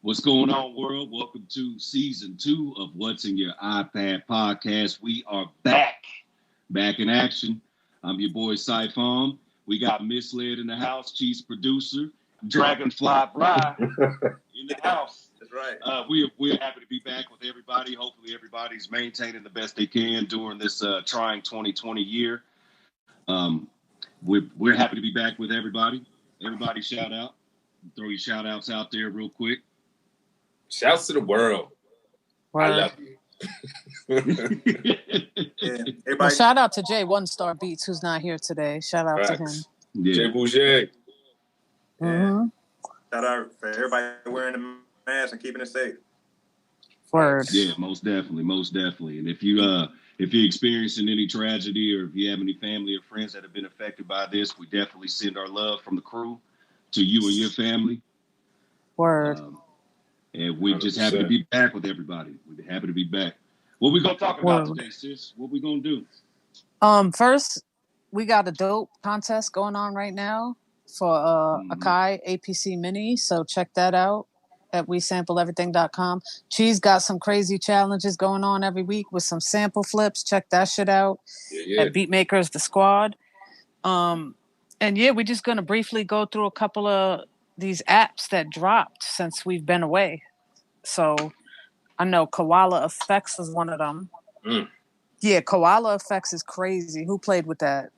What's going on, world? Welcome to season 2 of What's in Your iPad podcast. We are back in action. I'm your boy Cypha Omni. We got Ms.LeD in the house, Cheez Da Producer, DragonFlyBry in the house. That's right. We're happy to be back with everybody. Hopefully, everybody's maintaining the best they can during this trying 2020 year. We're happy to be back with everybody. Everybody, shout out. Throw your shout outs out there real quick. Shouts to the world. Word. I love you. Well, shout out to J1StarBeatz, who's not here today. Shout out to him. Yeah. Jay Boucher. Mm-hmm. Shout out for everybody wearing the mask and keeping it safe. Word. Yeah, most definitely. And if you're experiencing any tragedy or if you have any family or friends that have been affected by this, we definitely send our love from the crew to you and your family. Word. And we're just happy to be back with everybody. We're happy to be back. What we gonna talk about today, sis? What we gonna do? First, we got a dope contest going on right now for Akai APC Mini. So check that out at WeSampleEverything.com. Cheez got some crazy challenges going on every week with some sample flips. Check that shit out at Beatmakeristhesquad. And yeah, we're just gonna briefly go through a couple of these apps that dropped since we've been away. So I know Koala Effects is one of them. Yeah, Koala Effects is crazy. Who played with that?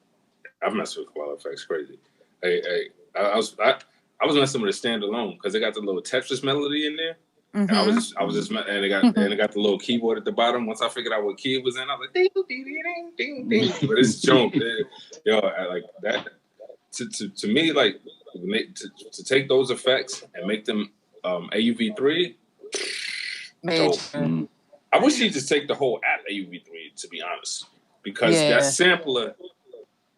I've messed with Koala Effects crazy. I was messing with a standalone because they got the little Tetris melody in there. Mm-hmm. And I was just and it got the little keyboard at the bottom. Once I figured out what key it was in, I was like ding ding ding ding ding. But it's junk, yo. I like that. To me, like to take those effects and make them AUV3. Major. I wish he'd just take the whole app AUV3, to be honest, because that sampler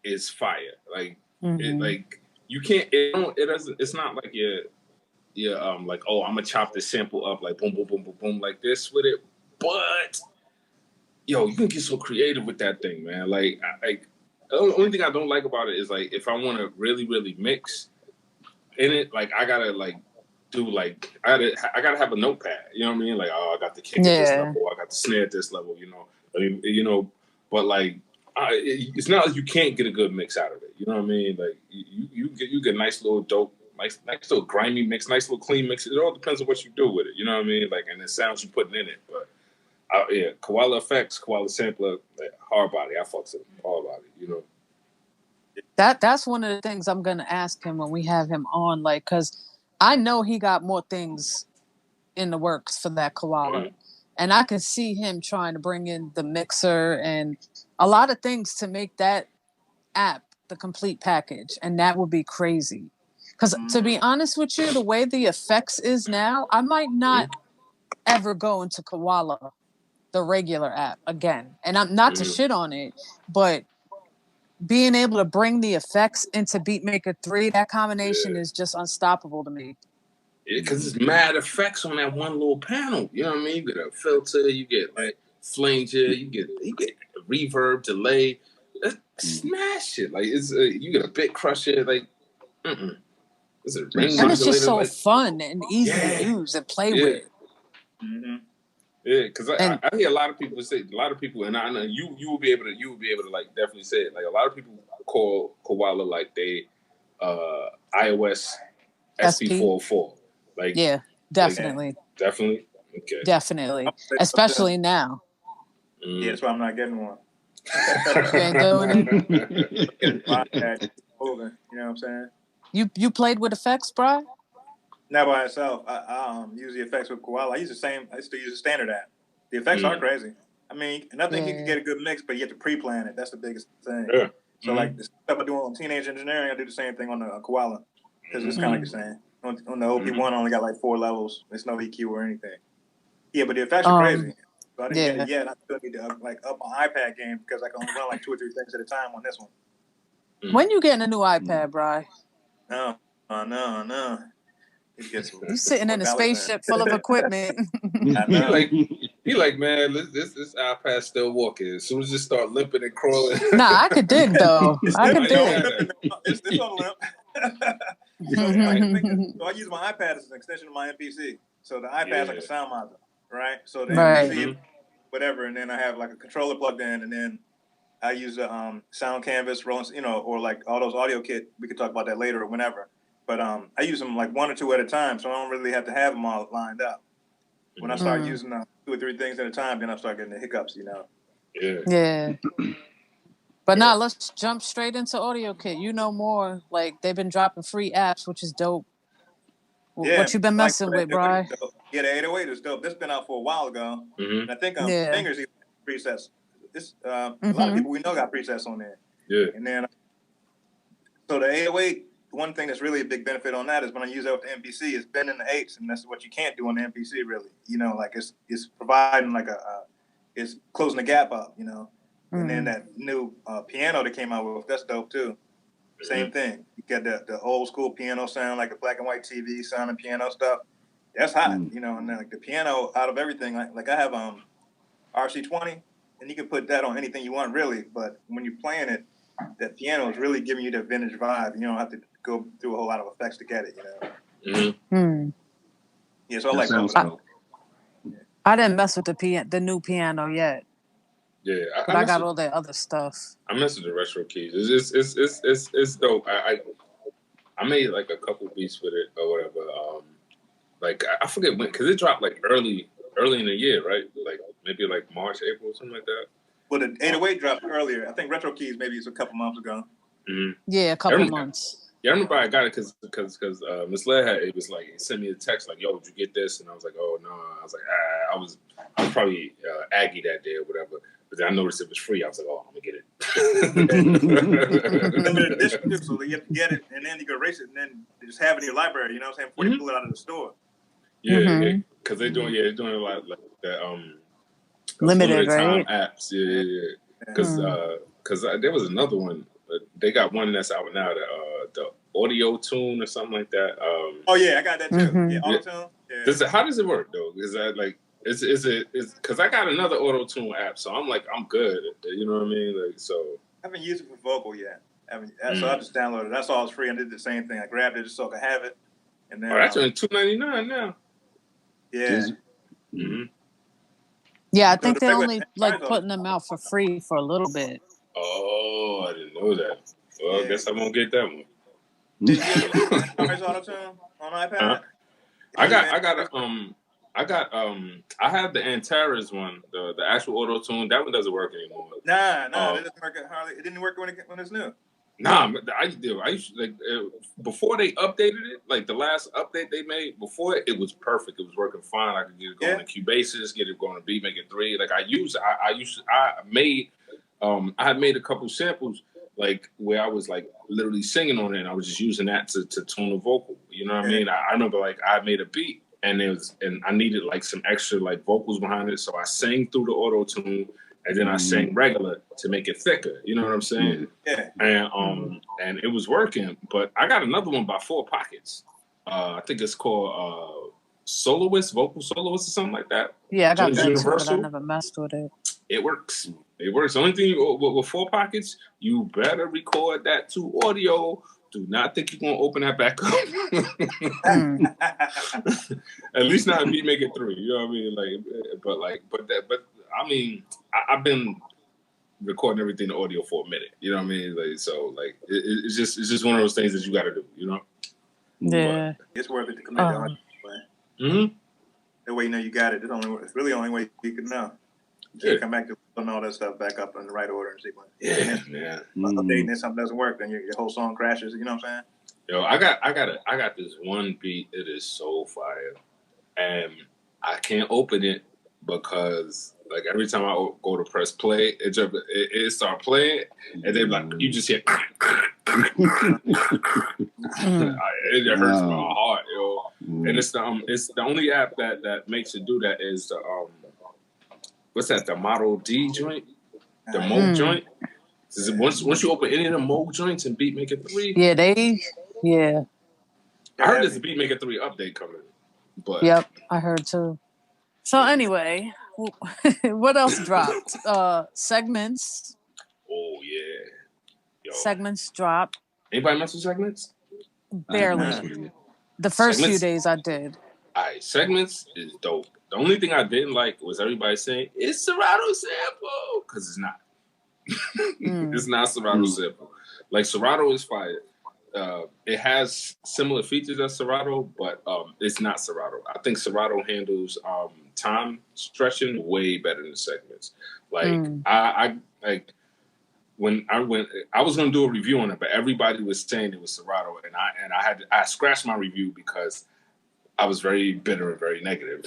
is fire. Like, you can't. It doesn't. It's not like you're like, oh, I'm gonna chop this sample up like boom, boom, boom, boom, boom, like this with it. But yo, you can get so creative with that thing, man. Like, the only thing I don't like about it is like if I want to really, really mix in it, like I gotta like do like I gotta have a notepad. You know what I mean? Like, oh, I got the kick at this level, I got the snare at this level. You know, I mean, but like it's not like you can't get a good mix out of it. You know what I mean? Like you get nice little dope, nice little grimy mix, nice little clean mix. It all depends on what you do with it. You know what I mean? Like, and the sounds you putting in it. But Koala Effects, Koala Sampler, hard body. I fucks with hard body. You know. That's one of the things I'm gonna ask him when we have him on, like, because I know he got more things in the works for that Koala, and I can see him trying to bring in the mixer and a lot of things to make that app the complete package, and that would be crazy. Because to be honest with you, the way the effects is now, I might not ever go into Koala, the regular app, again. And I'm not to shit on it, but being able to bring the effects into BeatMaker 3, that combination is just unstoppable to me. Yeah, because it's mad effects on that one little panel. You know what I mean? You get a filter, you get like flanger, you get reverb, delay. Smash it. Like it's you get a bit crusher. Like, it's a ring and it's just so like, fun and easy to use and play with. Yeah, because I hear a lot of people say, and I know you will be able to like definitely say it. Like a lot of people call Koala like they iOS SP404. Like definitely. Like, definitely. Okay. Definitely. Especially now. Yeah, that's why I'm not getting one. You ain't doing it. You know what I'm saying? You played with effects, bro? Not by itself. I use the effects with Koala. I used to use the standard app. The effects are crazy. I mean, and I think you can get a good mix, but you have to pre-plan it. That's the biggest thing. Yeah. So like the stuff I do on Teenage Engineering, I do the same thing on the Koala because it's kind of like you're saying. On the OP1, I only got like 4 levels. There's no EQ or anything. Yeah, but the effects are crazy. So I didn't get it yet. I still need to up my iPad game because I can only run like 2 or 3 things at a time on this one. When you getting a new iPad, Bri? No. You sitting in a spaceship full of equipment. I know. He like, man, this iPad still walking. As soon as it start limping and crawling. Nah, I could dig though. I could dig. It's on limp. So I use my iPad as an extension of my MPC. So the iPad's like a sound module, right? So the MPC, whatever, and then I have like a controller plugged in, and then I use a sound canvas, rolling, you know, or like all those audio kit. We could talk about that later or whenever. But I use them like 1 or 2 at a time, so I don't really have to have them all lined up. When I start using 2 or 3 things at a time, then I start getting the hiccups, you know. Yeah. But now let's jump straight into audio kit. You know more. Like they've been dropping free apps, which is dope. Yeah, what you been messing with, Bri? Yeah, the 808 is dope. This been out for a while ago. And I think Fingers even presets. This a lot of people we know got presets on there. Yeah. And then so the 808, one thing that's really a big benefit on that is when I use that with the MPC, it's bending the 8s, and that's what you can't do on the MPC really. You know, like it's providing like it's closing the gap up, you know. And then that new piano that came out with, that's dope too. Same thing. You get the old school piano sound, like a black and white TV sound and piano stuff. That's hot, you know. And then like the piano out of everything, like I have RC20, and you can put that on anything you want really. But when you're playing it, that piano is really giving you that vintage vibe. You don't have to go through a whole lot of effects to get it, you know. Yeah, so I like that. I didn't mess with the new piano yet. Yeah, I got all that other stuff. I mess with the retro keys. It's dope. I made like a couple beats with it or whatever. Like I forget when, because it dropped like early in the year, right? Like maybe like March, April, something like that. Well, the 808 dropped earlier. I think retro keys maybe it's a couple months ago. Yeah, a couple months. Yeah, I remember I got it because Ms.LeD had it was like he sent me a text like, "Yo, did you get this?" And I was like, "Oh no." I was like, I was probably Aggie that day or whatever. But then I noticed it was free. I was like, "Oh, I'm gonna get it." Limited edition too, so you have to get it, and then you can erase it, and then just have it in your library. You know what I'm saying? Before you pull it out of the store. Yeah, because they're doing a lot like the limited time right? apps. Yeah. Because there was another one. They got one that's out now. The Audio Tune or something like that. Oh yeah, I got that too. Yeah, Auto Tune. Yeah. How does it work though? Is that like? Is it because I got another Auto Tune app, so I'm like I'm good. You know what I mean? Like so. I haven't used it for vocal yet. So I just downloaded it. That's all. It's free. I did the same thing. I grabbed it just so I could have it. And then that's only $2.99 now. Yeah. Yeah, I think they're only like putting them out for free for a little bit. Oh, I didn't know that. Well, I guess I won't get that one. Auto Tune on iPad. I have the Antares one, the actual Auto Tune. That one doesn't work anymore. Nah, it doesn't work hardly. It didn't work when it's new. Nah, I used to, like before they updated it, like the last update they made before it was perfect. It was working fine. I could get it going to Cubasis, get it going to Beatmaker 3. Like I had made a couple samples like where I was like literally singing on it, and I was just using that to tone the vocal. You know what I mean? I remember like I made a beat and I needed like some extra like vocals behind it, so I sang through the Auto Tune. And then I sang regular to make it thicker. You know what I'm saying? Yeah. And it was working. But I got another one by 4 Pockets. I think it's called Vocal Soloist or something like that. Yeah, I got that too, but I never messed with it. It works. It works. The only thing with 4 Pockets, you better record that to audio. Do not think you're gonna open that back up. At least not in Beatmaker 3. You know what I mean? But I mean, I've been recording everything in audio for a minute. You know what I mean? Like so, like it's just one of those things that you got to do. You know? Yeah. But it's worth it to commit to. That way you know you got it. It's really the only way you can know. You come back to putting all that stuff back up in the right order and sequence. Yeah. Updating it, something doesn't work, then your whole song crashes. You know what I'm saying? Yo, I got this one beat. It is so fire, and I can't open it because like every time I go to press play, it start playing, and then like you just hear. It hurts my heart, yo. And it's the only app that makes it do that is the what's that? The Model D joint, the Moog joint. Once you open any of the Moog joints in Beatmaker 3, I heard there's a Beatmaker 3 update coming, but I heard too. So anyway, what else dropped? Segments. Oh yeah, yo. Segments dropped. Anybody mess with segments? Barely. The first few days I did. Alright, segments is dope. The only thing I didn't like was everybody saying it's Serato sample, because it's not. It's not Serato sample. Like Serato is fire. It has similar features as Serato, but it's not Serato. I think Serato handles time stretching way better than segments. Like I when I was gonna do a review on it, but everybody was saying it was Serato, and I scratched my review because I was very bitter and very negative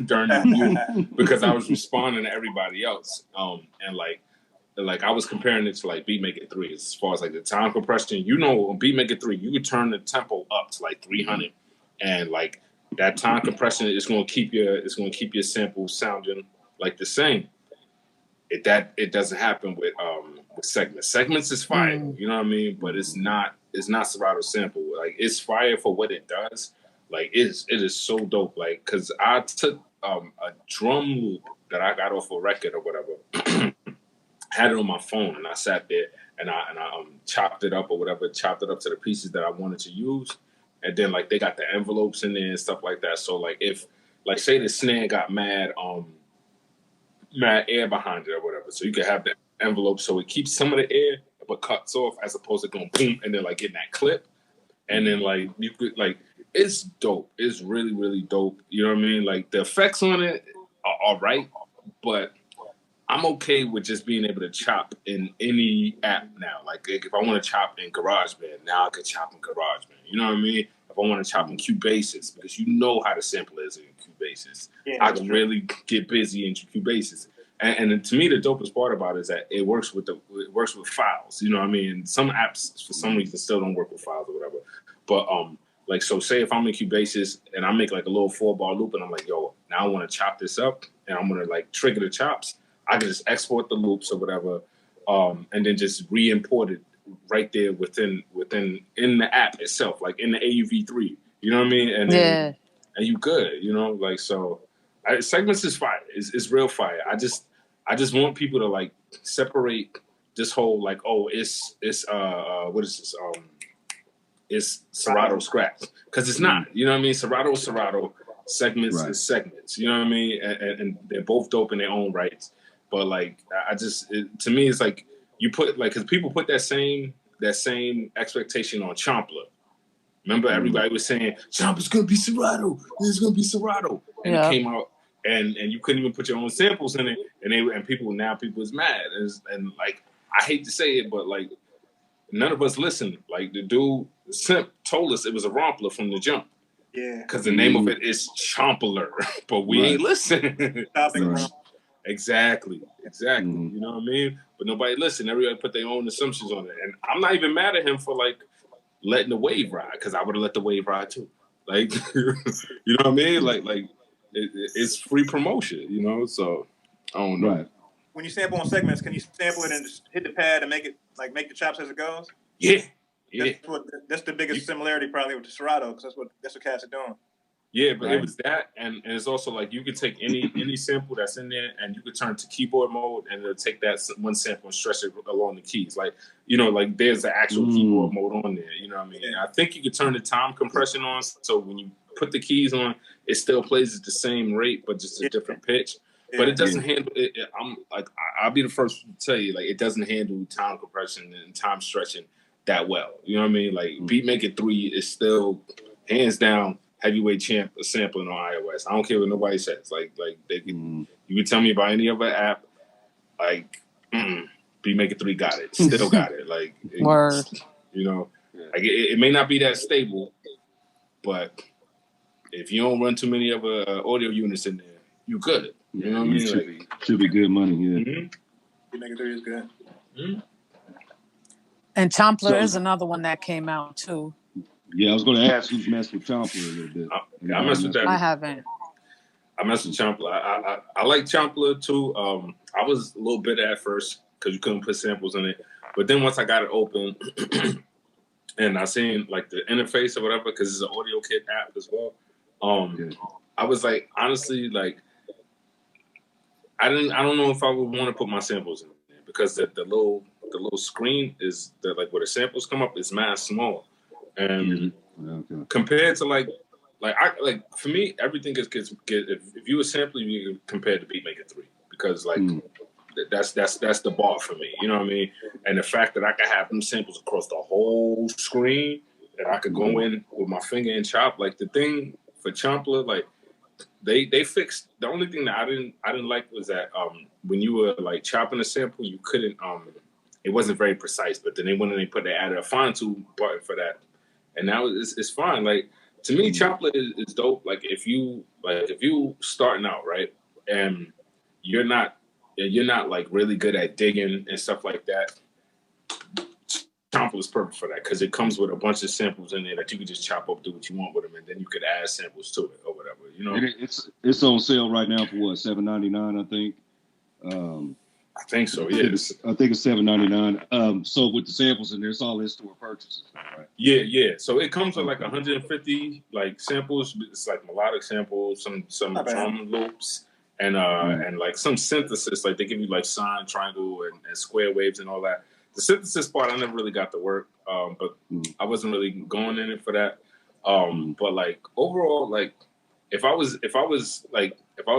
during the review because I was responding to everybody else. And like I was comparing it to like Beatmaker 3 as far as like the time compression. You know, on Beatmaker 3, you could turn the tempo up to like 300, and like that time compression is going to keep your sample sounding like the same. It doesn't happen with segments. Segments is fire, you know what I mean? But it's not Serato sample. Like it's fire for what it does. Like it is so dope. Like because I took a drum loop that I got off a record or whatever. Had it on my phone, and I sat there and I chopped it up or whatever, chopped it up to the pieces that I wanted to use, and then like they got the envelopes in there and stuff like that. So like if like say the snare got mad air behind it or whatever, so you could have the envelope so it keeps some of the air but cuts off as opposed to going boom and then like getting that clip, and then like you could like it's dope. It's really really dope. You know what I mean? Like the effects on it are all right, but I'm okay with just being able to chop in any app now. Like if I want to chop in GarageBand, now I can chop in GarageBand. You know what I mean? If I want to chop in Cubasis, because you know how the sample is in Cubasis, I can really get busy in Cubasis. And to me, the dopest part about it is that it works with files. You know what I mean? Some apps for some reason still don't work with files or whatever. But like so, say if I'm in Cubasis and I make like a little 4-bar loop, and I'm like, yo, now I want to chop this up, and I'm gonna like trigger the chops. I can just export the loops or whatever, and then just re-import it right there within in the app itself, like in the AUV3. You know what I mean? And then, and you good. You know, like so. Segments is fire. It's real fire. I just want people to like separate this whole like it's what is this it's Serato scratch, because it's not. You know what I mean? Serato is Serato. Segments is segments. You know what I mean? And they're both dope in their own rights. But like, to me, it's like you put like, because people put that same expectation on Chomplr. Remember, everybody was saying Chomplr's gonna be Serato. This is gonna be Serato, and it came out, and you couldn't even put your own samples in it, and people is mad, and like I hate to say it, but like none of us listened. Like the dude Simp told us it was a rompler from the jump. Yeah, because the name of it is Chomplr, but we ain't listening. Exactly. You know what I mean? But nobody listened. Everybody put their own assumptions on it. And I'm not even mad at him for like letting the wave ride, because I would have let the wave ride too. Like, you know what I mean? Like it's free promotion, you know? So I don't know. Right. When you sample on segments, can you sample it and just hit the pad and make the chops as it goes? Yeah. That's the biggest similarity probably with the Serato, because that's what cats are doing. Yeah, but it was that, and it's also like you could take any sample that's in there, and you could turn to keyboard mode, and it'll take that one sample and stretch it along the keys. Like, you know, like there's the actual keyboard mode on there. You know what I mean? I think you could turn the time compression on, so when you put the keys on, it still plays at the same rate, but just a different pitch. But it doesn't handle it. I'm like, I'll be the first to tell you, like, it doesn't handle time compression and time stretching that well. You know what I mean? Like, Beatmaker 3 is still hands down heavyweight champ sampling on iOS. I don't care what nobody says. Like they can, you can tell me about any other app. Like, Beatmaker 3 got it, still got it. Like, word. You know, like it may not be that stable, but if you don't run too many other audio units in there, you good. You know what I mean? Should be good money. Yeah. Beatmaker 3 is good. And Chomplr is another one that came out too. Yeah, I was going to ask who's messed with Chomplr a little bit. I mess with that. I haven't. I mess with Chomplr. I like Chomplr too. I was a little bit at first because you couldn't put samples in it, but then once I got it open and I seen like the interface or whatever, because it's an audio kit app as well. I was like, honestly, like I don't know if I would want to put my samples in there, because the little screen is where the samples come up is mad small. And compared to like for me, everything gets if you were sampling, you compare to Beatmaker 3 because that's the bar for me. You know what I mean? And the fact that I can have them samples across the whole screen, that I could go in with my finger and chop. Like the thing for Chomplr, like they fixed the only thing that I didn't like was that when you were like chopping a sample, you couldn't it wasn't very precise. But then they added a fine tune button for that, and now it's fine. Like to me, Chomplr is dope. Like if you starting out right and you're not like really good at digging and stuff like that, Chomplr is perfect for that because it comes with a bunch of samples in there that you can just chop up, do what you want with them, and then you could add samples to it or whatever. You know, it's on sale right now for what, $7.99, I think. I think so. Yeah, I think it's $7.99. So with the samples in there, it's all in-store purchases, right? Yeah. So it comes with like 150 like samples. It's like melodic samples, some drum loops, and like some synthesis. Like they give you like sine, triangle, and square waves and all that. The synthesis part, I never really got to work, but I wasn't really going in it for that. But like overall, like if I was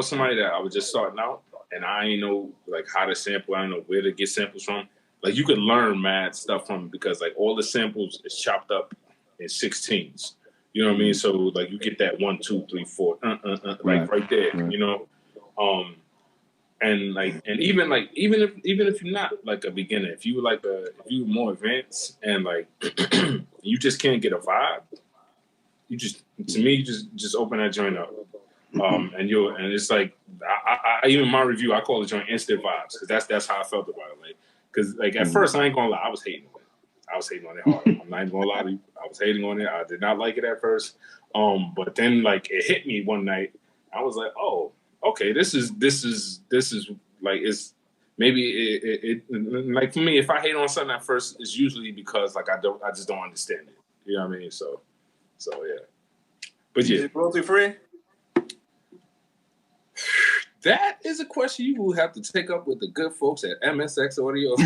somebody that I was just starting out and I ain't know like how to sample, I don't know where to get samples from. Like you could learn mad stuff from it because like all the samples is chopped up in 16s. You know what I mean? So like you get that 1, 2, 3, 4, right there. Right. You know. And even if you're not like a beginner, if you were more advanced and like you just can't get a vibe, you just open that joint up, and it's like I even my review I call the joint instant vibes because that's how I felt about it. Like because like at first I ain't gonna lie, I was hating on it. I was hating on it hard. I'm not even gonna lie to you. I was hating on it. I did not like it at first. But then like it hit me one night. I was like, oh. Okay, this is like it's maybe it like for me if I hate on something at first it's usually because like I just don't understand it. You know what I mean? So yeah. But yeah. Is it royalty free? That is a question you will have to take up with the good folks at MsX Audio.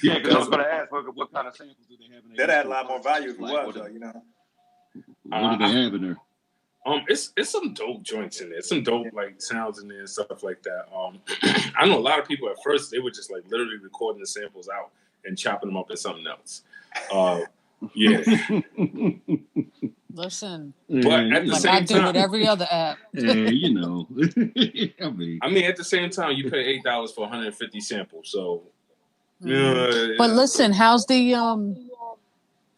Yeah, because I was going to ask what kind of samples do they have in there? That add a lot more value if it was, though, you know. What do they have in there? It's some dope joints in there. Some dope like sounds in there and stuff like that. I know a lot of people at first they were just like literally recording the samples out and chopping them up in something else. Yeah. Listen, but at the same I do with every other app. You know. I mean, at the same time, you pay $8 for 150 samples, so. But listen, how's the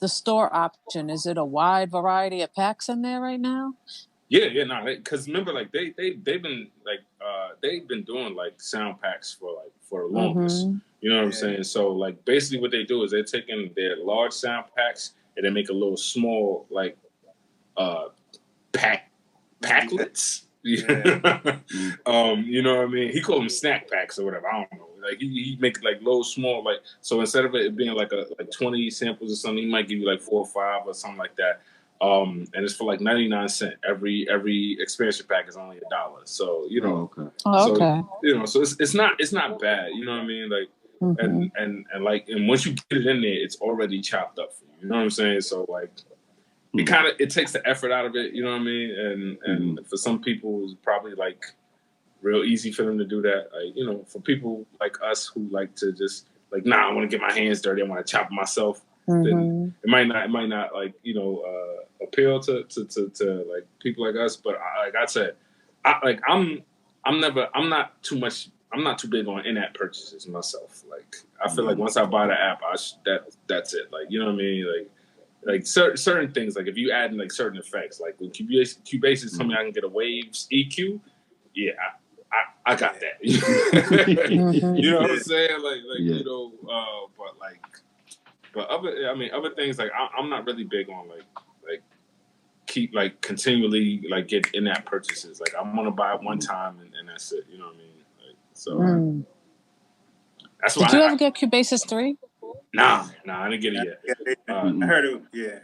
store option? Is it a wide variety of packs in there right now? Yeah, no, because remember, like they've been doing like sound packs for the longest. You know what I'm saying? So like basically, what they do is they're taking their large sound packs and they make a little small like packlets. Yeah. You know what I mean? He called them snack packs or whatever. I don't know. Like he make like little small like so instead of it being like 20 samples or something, he might give you like 4 or 5 or something like that. And it's for like 99 cents. Every expansion pack is only $1. So you know, so you know, so it's not bad. You know what I mean? Like and once you get it in there, it's already chopped up for you. You know what I'm saying? So like. It takes the effort out of it, you know what I mean? And for some people, it's probably like real easy for them to do that. Like, you know, for people like us who like to just like, I want to get my hands dirty. I want to chop it myself. Then it might not like, you know, appeal to like people like us. But like I said, I'm not too big on in-app purchases myself. Like I feel like once I buy the app, that's it. Like, you know what I mean? Like certain things, like if you add in like certain effects, like when Cubasis told me I can get a waves EQ, yeah, I got that. You know what I'm saying? Like you know, but other things like I'm not really big on like keep like continually like get in-app purchases. Like I'm gonna buy it one time and that's it. You know what I mean? Like, so that's why. Did you ever get Cubasis 3? Nah, I didn't get it yet. I heard it. Yeah,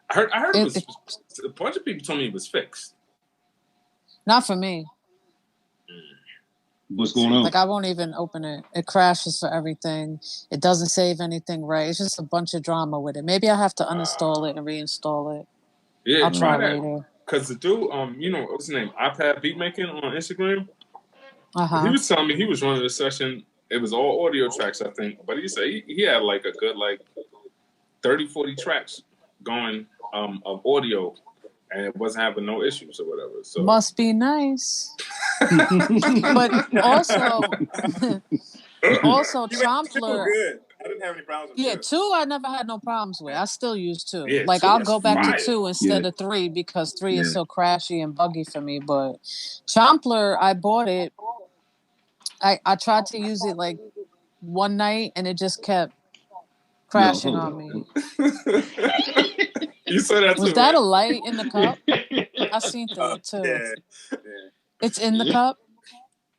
I heard it was. A bunch of people told me it was fixed. Not for me. What's going on? Like I won't even open it. It crashes for everything. It doesn't save anything right. It's just a bunch of drama with it. Maybe I have to uninstall it and reinstall it. Yeah, I'll try that. later. Cause the dude, you know, what's his name? iPad Beatmaking on Instagram. Uh-huh. He was telling me he was running a session. It was all audio tracks, I think. But he said he had like a good 30, 40 tracks going of audio, and it wasn't having no issues or whatever. So must be nice. But also Chomplr. Good. I didn't have any problems with 2 I never had no problems with. I still use 2. Yeah, like 2 I'll is go back fire. to 2 instead of 3 because 3 is so crashy and buggy for me. But Chomplr, I bought it. I tried to use it like one night and it just kept crashing on me. You saw that Was too, that right? a light in the cup? I seen that too. Yeah. It's in the cup?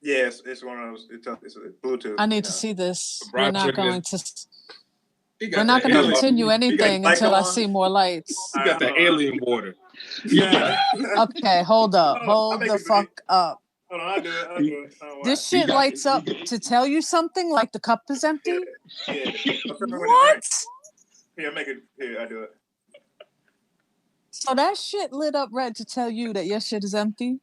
Yes, it's one of those. It's Bluetooth. I need to see this. We're not going to continue anything until I see more lights. You got that alien water. Yeah. Okay, hold up. Hold the fuck up. Hold on, I'll do it. This shit lights up to tell you something like the cup is empty? Yeah. What? Here, make it. Here, I do it. So that shit lit up red to tell you that your shit is empty?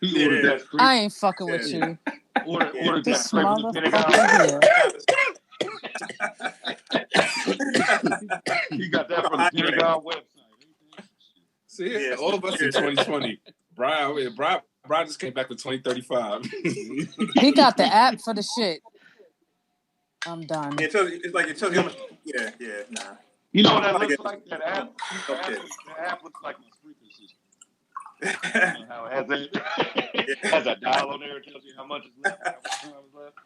Yeah. I ain't fucking with you. Order This that motherfucker here. You got that from the Pentagon website. See, all of us in 2020. Brian just came back with 2035. He got the app for the shit. I'm done. It tells you how much. Yeah, nah. You know what that looks like? That app? The app looks like my Spreaker system. How it has a dial on there. It tells you how much is left. How much time is left.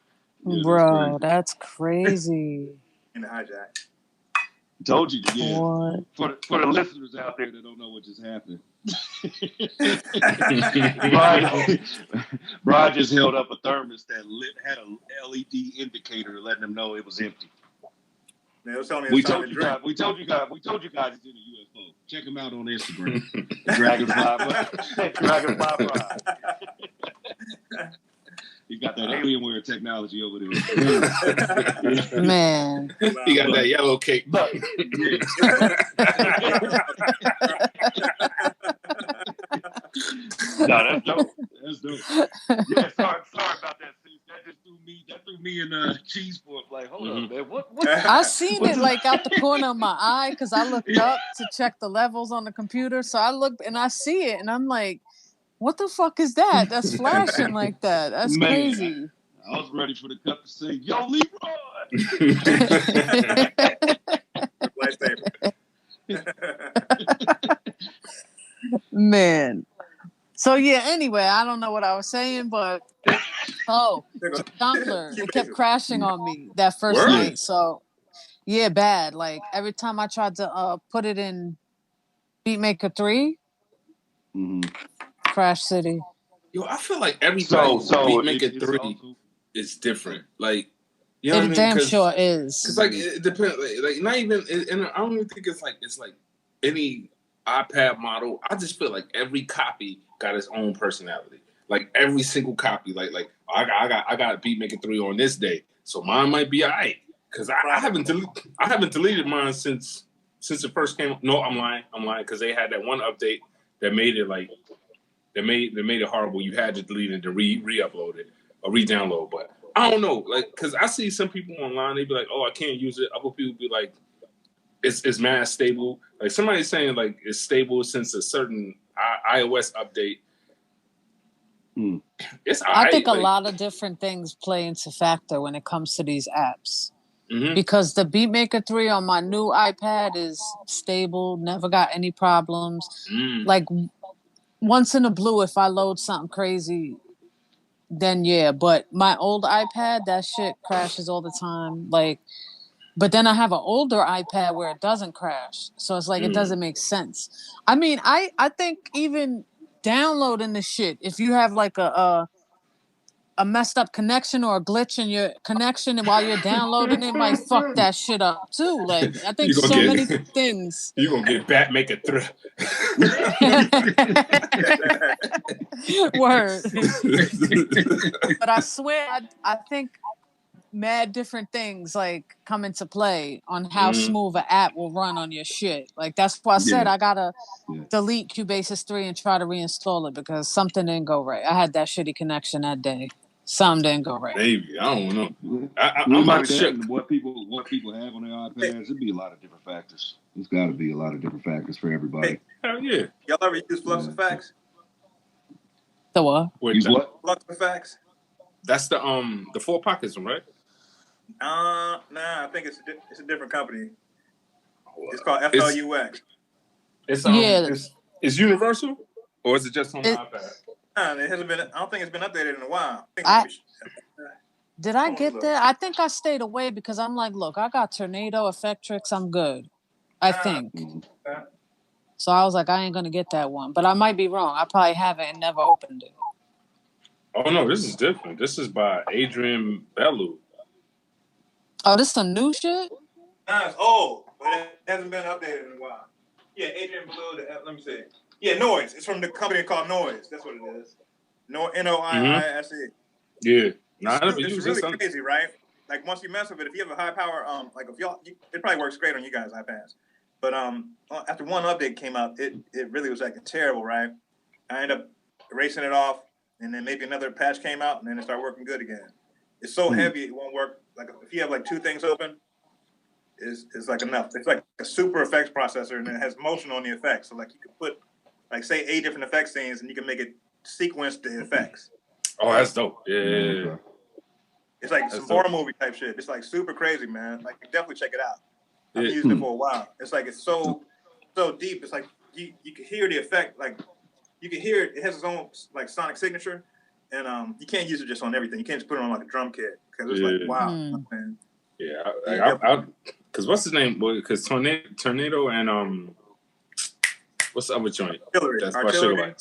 Yeah, bro, that's crazy. In the hijack. Told you, yeah. What? For the listeners out there that don't know what just happened. Brian just held up a thermos that had a LED indicator letting them know it was empty. Man, it was telling me We told you guys it's in a UFO. Check him out on Instagram. DragonFlyBry. He got that Alienware technology over there. Man. He got that yellow cake. No, that's dope. Yeah, sorry about that. That threw me in cheese for like, hold up, man. What? I seen it like out the corner of my eye because I looked up to check the levels on the computer. So I looked and I see it and I'm like, what the fuck is that? That's flashing like that. That's crazy. I was ready for the cup to say, yo, Leroy. Man. So yeah, anyway, I don't know what I was saying, but Chomplr, it kept crashing on me that first night. So yeah, bad. Like every time I tried to put it in BeatMaker 3, Crash City. Yo, I feel like everybody BeatMaker 3 is different. Like, you know what I mean? Damn sure is. Because like it depends. Like not even, and I don't even think it's like any iPad model. I just feel like every copy got its own personality. Like every single copy. Like I got BeatMaker 3 on this day, so mine might be alright. Because I haven't deleted mine since it first came. No, I'm lying. Because they had that one update that made it like. That made it horrible. You had to delete it to re-upload it or re-download. But I don't know, like, because I see some people online, they be like, "Oh, I can't use it." Other people be like, "It's mad stable." Like somebody's saying, like, it's stable since a certain iOS update. It's all right. I think a lot of different things play into factor when it comes to these apps. Because the BeatMaker 3 on my new iPad is stable, never got any problems. Like. Once in a blue, if I load something crazy, then yeah. But my old iPad, that shit crashes all the time. Like, but then I have an older iPad where it doesn't crash. So it's like, it doesn't make sense. I mean, I think even downloading the shit, if you have like a messed up connection or a glitch in your connection and while you're downloading it might fuck that shit up too. Like I think many things. You're gonna get BeatMaker 3. Word. But I swear I think mad different things like come into play on how smooth an app will run on your shit. Like that's why I said I gotta delete Cubasis 3 and try to reinstall it because something didn't go right. I had that shitty connection that day. Something didn't go right. Maybe I don't know. I'm like that. What people have on their iPads, it'd be a lot of different factors. There's got to be a lot of different factors for everybody. Hell yeah. Y'all ever use Flux Effects? The what? Use what? Flux Effects. That's the 4 pockets one, right? Nah, I think it's a different company. It's called FLUX. It's universal, or is it just on the iPad? It hasn't been. I don't think it's been updated in a while. Did I get that? I think I stayed away because I'm like, look, I got Tornado, Effectrix, I'm good. I think. So I was like, I ain't gonna get that one, but I might be wrong. I probably haven't and never opened it. Oh no, this is different. This is by Adrian Bellew. Oh, this some new shit? Nah, it's old, but it hasn't been updated in a while. Yeah, Adrian Bellew. Let me see. Yeah, Noise. It's from the company called Noise. That's what it is. Noise. Yeah. It's really crazy, right? Like once you mess with it, if you have a high power, like if y'all, it probably works great on you guys' iPads. But after one update came out, it really was acting terrible, right? I ended up erasing it off, and then maybe another patch came out, and then it started working good again. It's so heavy, it won't work. Like if you have like 2 things open, it's like enough. It's like a super effects processor, and it has motion on the effects. So like you could put like say 8 different effect scenes, and you can make it sequence the effects. Oh, that's dope. Yeah. It's like some horror movie type shit. It's like super crazy, man. Like definitely check it out. I've been using it for a while. It's like it's so deep. It's like you can hear the effect. Like you can hear it. It has its own like sonic signature, and you can't use it just on everything. You can't just put it on like a drum kit because it's like wow, man. Yeah, because what's his name? Because Tornado and what's the other joint? Artillery.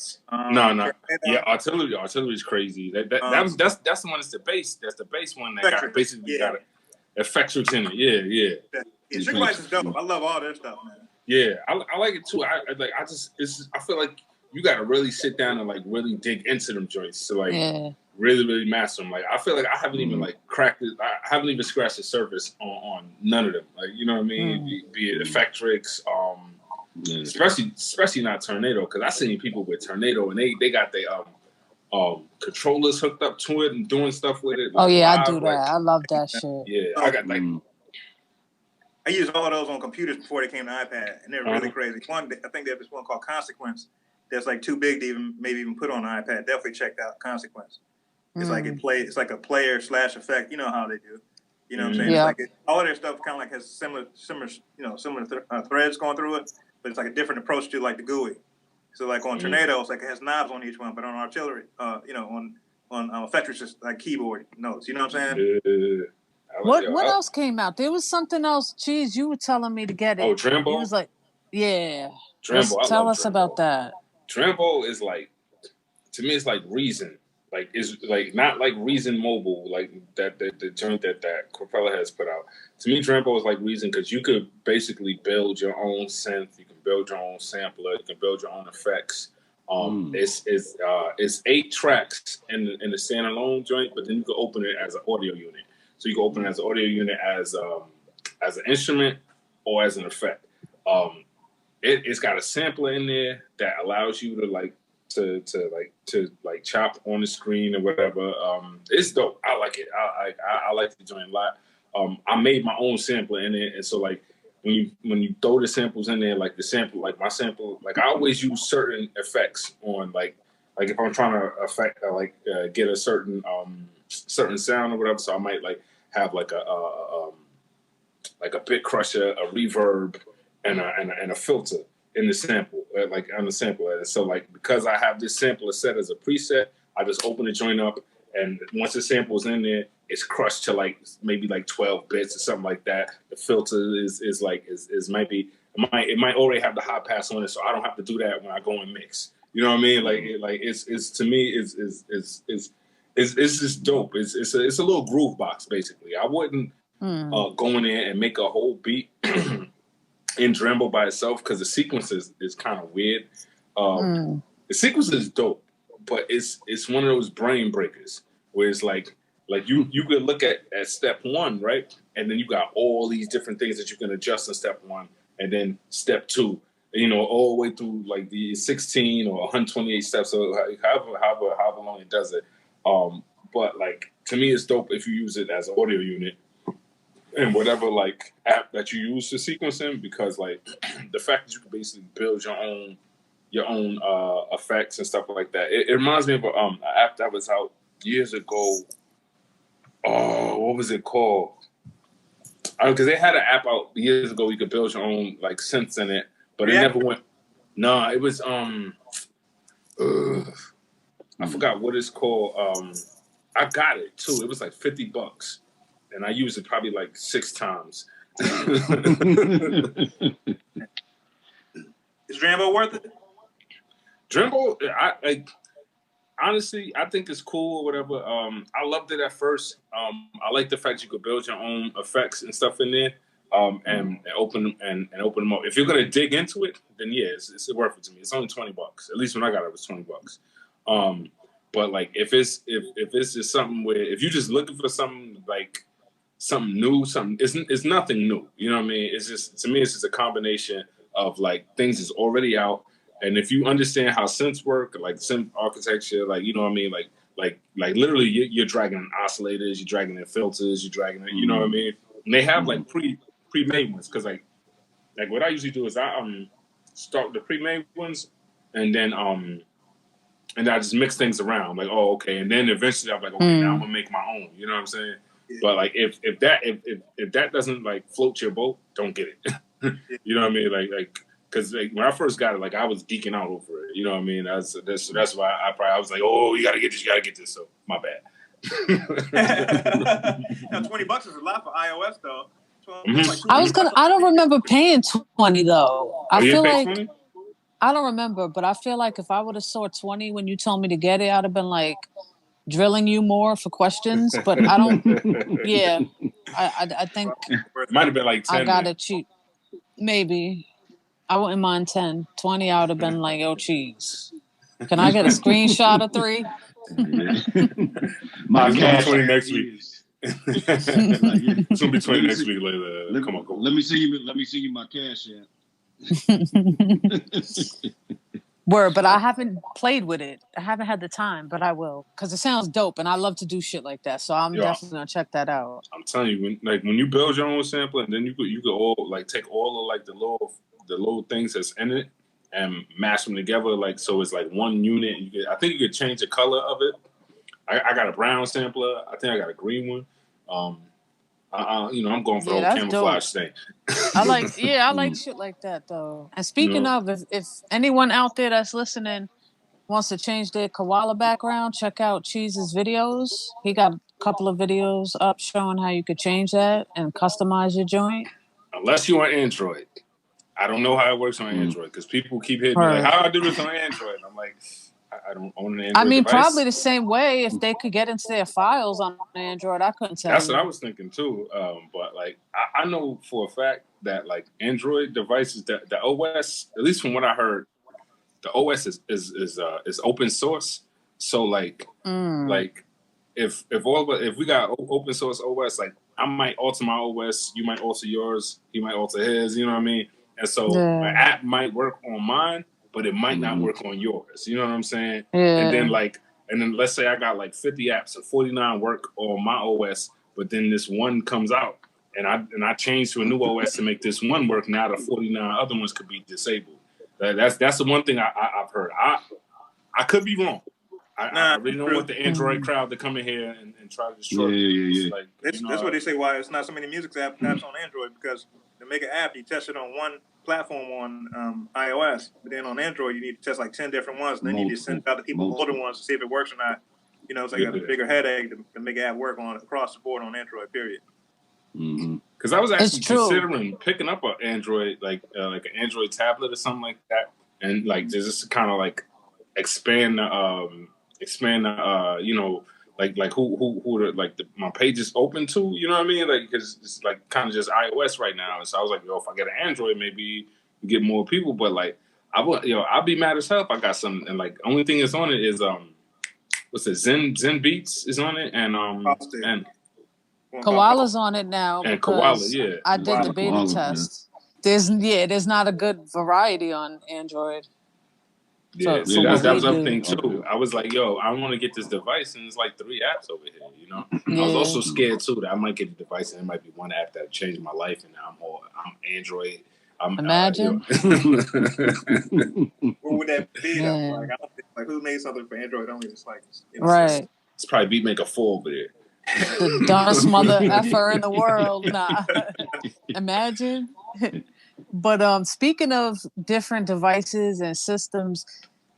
No. Yeah, Artillery's crazy. That's the one that's the bass. That's the bass one that got basically got effects in it. Yeah. Streetwise is dope. I love all their stuff, man. Yeah, I like it too. I feel like you got to really sit down and like really dig into them joints to like really master them. Like I feel like I haven't even like cracked it. I haven't even scratched the surface on none of them. Like you know what I mean? Be it Effectrix, especially not Tornado, because I seen people with Tornado and they got their controllers hooked up to it and doing stuff with it. Like, I do that. I love that shit. Yeah, I got like. I used all those on computers before they came to iPad, and they're really crazy. I think they have this one called Consequence that's like too big to maybe put on an iPad. Definitely check out Consequence. It's like it's like a player / effect. You know how they do. You know what I'm saying? Yeah. It's like all their stuff kind of like has similar threads going through it, but it's like a different approach to like the GUI. So like on Tornado, it's like it has knobs on each one, but on Artillery, on Effectrix, it's like keyboard notes. You know what I'm saying? Yeah. What else came out? There was something else. Cheese, you were telling me to get it. Oh, Drambo? He was like, yeah. Drambo. Tell us about that. Drambo is like, to me, it's like Reason. Like, it's like not like Reason Mobile, like the joint that Propeller has put out. To me, Drambo is like Reason because you could basically build your own synth. You can build your own sampler. You can build your own effects. It's 8 tracks in the standalone joint, but then you can open it as an audio unit. So you can open it as an audio unit as an instrument or as an effect. It's got a sampler in there that allows you to chop on the screen or whatever. It's dope. I like it. I like the joint a lot. I made my own sampler in it, and so like when you throw the samples in there, like the sample, like my sample, like I always use certain effects on like if I'm trying to get a certain sound or whatever. So I might like have like a bit crusher, a reverb, and a filter in the sample, like on the sampler. So like because I have this sampler set as a preset, I just open the joint up, and once the sample's in there, it's crushed to like maybe like 12 bits or something like that. The filter is maybe it might already have the high pass on it, so I don't have to do that when I go and mix. You know what I mean? Like it's to me it's just dope. It's a little groove box basically. I wouldn't go in there and make a whole beat in Drambo by itself because the sequence is kind of weird. The sequence is dope, but it's one of those brain breakers where it's like Like you could look at step 1, right? And then you got all these different things that you can adjust in step 1, and then step 2, you know, all the way through like the 16 or 128 steps, or however long it does it. But like to me, it's dope if you use it as an audio unit and whatever like app that you use to sequence in, because like the fact that you can basically build your own effects and stuff like that. It reminds me of an app that was out years ago. Oh, what was it called? Because they had an app out years ago. You could build your own like synths in it, but it never went. No, it was I forgot what it's called. I got it too. It was like $50, and I used it probably like 6 times. Is Drambo worth it? Drambo, honestly, I think it's cool or whatever. I loved it at first. I like the fact you could build your own effects and stuff in there, and open them up. If you're gonna dig into it, then yeah, it's worth it to me. It's only $20. At least when I got it, it was $20. But like if it's just something where if you're just looking for something like something new, it's nothing new. You know what I mean? It's just, to me, it's just a combination of like things that's already out. And if you understand how synths work, like synth architecture, like, you know what I mean? Like literally you're dragging in oscillators, you're dragging in filters, you're dragging in, you know what I mean? And they have like pre-made ones. Cause like what I usually do is I start with the pre-made ones, and then I just mix things around. Like, oh, okay. And then eventually I'm like, okay, now I'm gonna make my own. You know what I'm saying? Yeah. But like if that doesn't like float your boat, don't get it. You know what I mean? Like because like, when I first got it, like I was geeking out over it. You know what I mean? That's why I was like, oh, you gotta get this. So my bad. Now, $20 is a lot for iOS though. I don't remember paying 20 though. I feel like 20? I don't remember, but I feel like if I would have saw 20 when you told me to get it, I'd have been like drilling you more for questions. But I don't. Yeah, I think it might have been like 10. I got it cheap. Maybe. I wouldn't mind 10. 20, I would have been like, oh, cheese. Can I get a screenshot of 3? My cash 20 next week. It's gonna be 20 next week later. Come on, go. Let me see you my cash app. Word, but I haven't played with it. I haven't had the time, but I will, because it sounds dope, and I love to do shit like that. So I'm definitely gonna check that out. I'm telling you, when you build your own sampler, and then you could all like take all of like the little things that's in it and mash them together, like so it's like one unit. And I think you could change the color of it. I got a brown sampler. I think I got a green one. I'm going for the whole camouflage thing. I like shit like that though. And speaking of, if anyone out there that's listening wants to change their Koala background, check out Cheez's videos. He got a couple of videos up showing how you could change that and customize your joint. Unless you're on Android. I don't know how it works on Android, because people keep hitting me like, how do I do this on Android? And I'm like, I don't own an Android device. Probably the same way. If they could get into their files on Android, I couldn't tell. That's what I was thinking too. But like, I know for a fact that like Android devices, the OS, at least from what I heard, the OS is open source. So like if we got open source OS, like I might alter my OS, you might alter yours, he might alter his. You know what I mean? And so my app might work on mine, but it might not work on yours. You know what I'm saying? Yeah. And then let's say I got like 50 apps and 49 work on my OS, but then this one comes out and I change to a new OS to make this one work. Now the 49 other ones could be disabled. That's the one thing I've heard. I could be wrong. I really don't want the Android crowd to come in here and try to destroy it. Yeah. Like, that's what they say why it's not so many music apps on Android, because to make an app, you test it on one platform on iOS, but then on Android, you need to test like 10 different ones, and then you just send out the people older ones to see if it works or not. You know, it's like a bigger headache to make an app work on across the board on Android, period. Because I was actually considering picking up an Android, like an Android tablet or something like that, and like just kind of like expand like who my page is open to, you know what I mean? Like, because it's like kind of just iOS right now. And so I was like, if I get an Android, maybe get more people. But like, I'll be mad as hell if I got something. And like, only thing that's on it is what's it? Zen Beats is on it, and Koala's on it now. And Koala, yeah. I did the beta test. Yeah. There's not a good variety on Android. Yeah, so that was the other thing too. I was like, yo, I want to get this device, and it's like 3 apps over here, you know? Yeah. I was also scared too that I might get the device and it might be one app that changed my life, and now I'm Android. Imagine. What would that be? Yeah. Like, I don't think, like, who made something for Android only? It's like, right. It's probably BeatMaker 4 over there. The dumbest mother effer in the world. Nah. Imagine. But speaking of different devices and systems,